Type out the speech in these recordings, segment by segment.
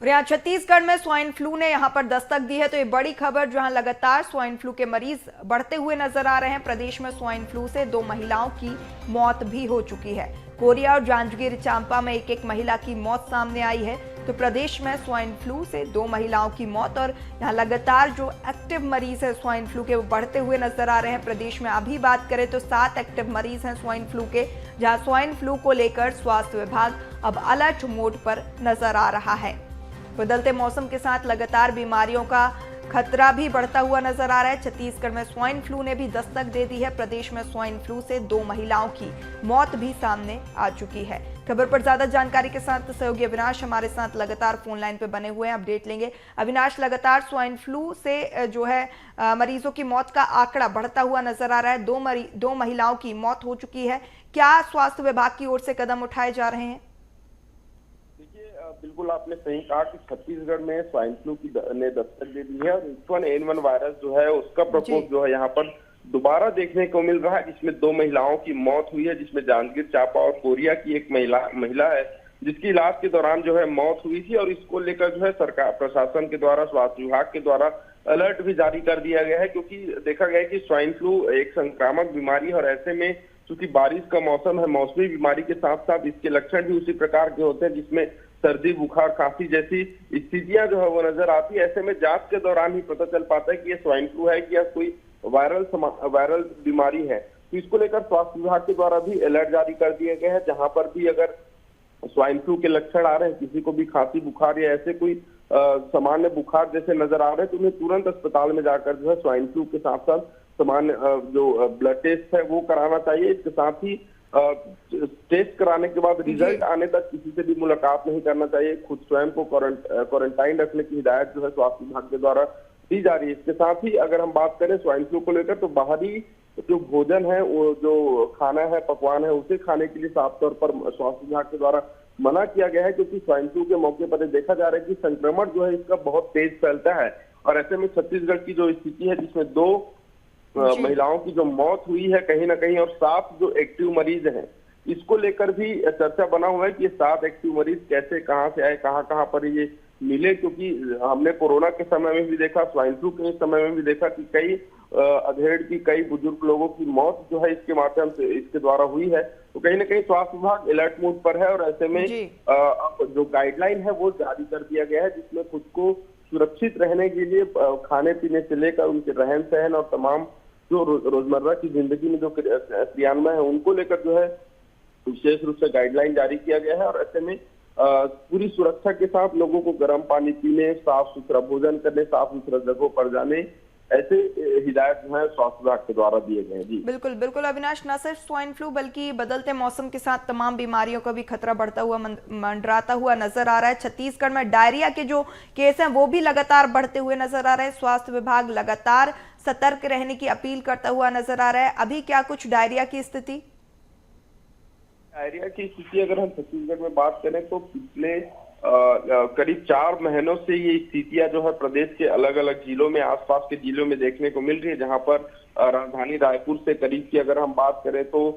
और यहाँ छत्तीसगढ़ में स्वाइन फ्लू ने यहाँ पर दस्तक दी है, तो ये बड़ी खबर जहाँ लगातार स्वाइन फ्लू के मरीज बढ़ते हुए नजर आ रहे हैं। प्रदेश में स्वाइन फ्लू से 2 महिलाओं की मौत भी हो चुकी है। कोरिया और जांजगीर चांपा में एक महिला की मौत सामने आई है। तो प्रदेश में स्वाइन फ्लू से 2 महिलाओं की मौत और यहाँ लगातार जो एक्टिव मरीज है स्वाइन फ्लू के वो बढ़ते हुए नजर आ रहे हैं। प्रदेश में अभी बात करें तो 7 एक्टिव मरीज हैं स्वाइन फ्लू के, जहाँ स्वाइन फ्लू को लेकर स्वास्थ्य विभाग अब अलर्ट मोड पर नजर आ रहा है। बदलते मौसम के साथ लगातार बीमारियों का खतरा भी बढ़ता हुआ नजर आ रहा है। छत्तीसगढ़ में स्वाइन फ्लू ने भी दस्तक दे दी है। प्रदेश में स्वाइन फ्लू से 2 महिलाओं की मौत भी सामने आ चुकी है। खबर पर ज्यादा जानकारी के साथ सहयोगी अविनाश हमारे साथ लगातार फोन लाइन पे बने हुए हैं, अपडेट लेंगे। अविनाश, लगातार स्वाइन फ्लू से जो है मरीजों की मौत का आंकड़ा बढ़ता हुआ नजर आ रहा है। 2 महिलाओं की मौत हो चुकी है। क्या स्वास्थ्य विभाग की ओर से कदम उठाए जा रहे हैं? बिल्कुल आपने सही कहा कि छत्तीसगढ़ में स्वाइन फ्लू की ने दस्तक दे दी है और H1N1 वायरस जो है उसका प्रकोप जो है यहाँ पर दोबारा देखने को मिल रहा है, जिसमें 2 महिलाओं की मौत हुई है, जिसमें जांजगीर चांपा और कोरिया की एक महिला है जिसकी इलाज के दौरान जो है मौत हुई थी। और इसको लेकर जो है सरकार प्रशासन के द्वारा, स्वास्थ्य विभाग के द्वारा अलर्ट भी जारी कर दिया गया है, क्योंकि देखा गया है कि स्वाइन फ्लू एक संक्रामक बीमारी है और ऐसे में चूंकि बारिश का मौसम है, मौसमी बीमारी के साथ साथ इसके लक्षण भी उसी प्रकार के होते हैं, जिसमें सर्दी, बुखार, खांसी जैसी स्थितियां जो है वो नजर आती है। ऐसे में जांच के दौरान ही पता चल पाता है कि ये स्वाइन फ्लू है कि या कोई वायरल बीमारी है। तो इसको लेकर स्वास्थ्य विभाग के द्वारा भी अलर्ट जारी कर दिया गया है। जहां पर भी अगर स्वाइन फ्लू के लक्षण आ रहे हैं, किसी को भी खांसी, बुखार या ऐसे कोई सामान्य बुखार जैसे नजर आ रहे हैं, तो उन्हें तुरंत अस्पताल में जाकर जो है स्वाइन फ्लू के साथ साथ सामान्य जो ब्लड टेस्ट है वो कराना चाहिए। इसके साथ ही टेस्ट कराने के बाद रिजल्ट आने तक किसी से भी मुलाकात नहीं करना चाहिए। खुद स्वयं को क्वारंटाइन रखने की हिदायत जो है स्वास्थ्य विभाग के द्वारा दी जा रही है। इसके साथ ही अगर हम बात करें स्वाइन फ्लू को लेकर, तो बाहरी जो भोजन है, वो जो खाना है, पकवान है, उसे खाने के लिए साफ तौर पर स्वास्थ्य विभाग के द्वारा मना किया गया है, क्योंकि स्वाइन फ्लू के मौके पर देखा जा रहा है कि संक्रमण जो है इसका बहुत तेज फैलता है। और ऐसे में छत्तीसगढ़ की जो स्थिति है, जिसमें 2 महिलाओं की जो मौत हुई है कहीं ना कहीं, और 7 जो एक्टिव मरीज हैं, इसको लेकर भी चर्चा बना हुआ है कि ये 7 एक्टिव मरीज कैसे, कहां से आए, कहां पर ये मिले, क्योंकि हमने कोरोना के समय में भी देखा, स्वाइन फ्लू के समय में भी देखा कि कई अधेड़ की, कई बुजुर्ग लोगों की मौत जो है इसके माध्यम से, इसके द्वारा हुई है। तो कहीं ना कहीं स्वास्थ्य विभाग अलर्ट मोड पर है और ऐसे में अब जो गाइडलाइन है वो जारी कर दिया गया है, जिसमें खुद को सुरक्षित रहने के लिए खाने पीने से लेकर उनके रहन सहन और तमाम जो रोजमर्रा की जिंदगी में जो क्रियान्वयन है उनको लेकर जो है विशेष रूप से गाइडलाइन जारी किया गया है। और ऐसे में पूरी सुरक्षा के साथ लोगों को गर्म पानी पीने, साफ सुथरा भोजन करने, साफ सुथरा जगहों पर जाने, ऐसे हिदायत जो है स्वास्थ्य विभाग के द्वारा दिए गए हैं। जी बिल्कुल बिल्कुल अविनाश, न सिर्फ स्वाइन फ्लू बल्कि बदलते मौसम के साथ तमाम बीमारियों का भी खतरा बढ़ता हुआ मंडराता हुआ नजर आ रहा है। छत्तीसगढ़ में डायरिया के जो केस हैं वो भी लगातार बढ़ते हुए नजर आ रहे हैं। स्वास्थ्य विभाग लगातार सतर्क रहने की अपील करता हुआ नजर आ रहा है। अभी क्या कुछ डायरिया की स्थिति? डायरिया की स्थिति अगर हम छत्तीसगढ़ में बात करें तो पिछले करीब 4 महीनों से ये स्थितियां जो है प्रदेश के अलग अलग जिलों में, आसपास के जिलों में देखने को मिल रही है। जहां पर राजधानी रायपुर से करीब की अगर हम बात करें तो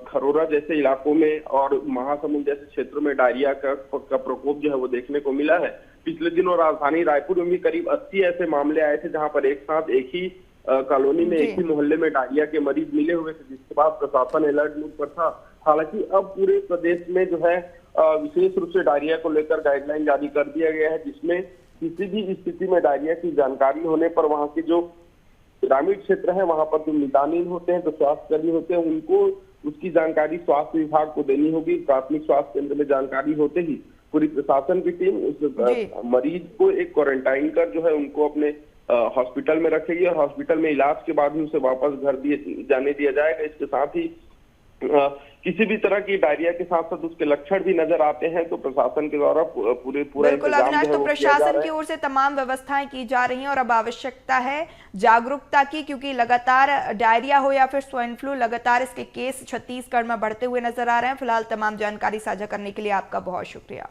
खरोरा जैसे इलाकों में और महासमुंद जैसे क्षेत्रों में डायरिया का प्रकोप जो है वो देखने को मिला है। पिछले दिनों राजधानी रायपुर में भी करीब 80 ऐसे मामले आए थे, जहां पर एक साथ एक ही कॉलोनी में, एक ही मोहल्ले में डायरिया के मरीज मिले हुए थे, जिसके बाद प्रशासन अलर्ट मोड पर था। हालांकि अब पूरे प्रदेश में जो है विशेष रूप से डायरिया को लेकर गाइडलाइन जारी कर दिया गया है, जिसमें किसी भी स्थिति में डायरिया की जानकारी होने पर वहां के जो ग्रामीण क्षेत्र है, वहां पर जो निदानीन होते हैं, जो स्वास्थ्य कर्मी होते हैं, उनको उसकी जानकारी स्वास्थ्य विभाग को देनी होगी। प्राथमिक स्वास्थ्य केंद्र में जानकारी होते ही पूरी प्रशासन की टीम उस मरीज को एक क्वारंटाइन कर जो है उनको अपने हॉस्पिटल में रखेगी और हॉस्पिटल में इलाज के बाद ही उसे वापस घर जाने दिया जाएगा। इसके साथ ही किसी भी तरह की डायरिया के साथ साथ उसके लक्षण भी नजर आते हैं तो प्रशासन के द्वारा पूरा बिल्कुल अविनाश, तो प्रशासन की ओर से तमाम व्यवस्थाएं की जा रही हैं और अब आवश्यकता है जागरूकता की, क्योंकि लगातार डायरिया हो या फिर स्वाइन फ्लू, लगातार इसके केस छत्तीसगढ़ में बढ़ते हुए नजर आ रहे हैं। फिलहाल तमाम जानकारी साझा करने के लिए आपका बहुत शुक्रिया।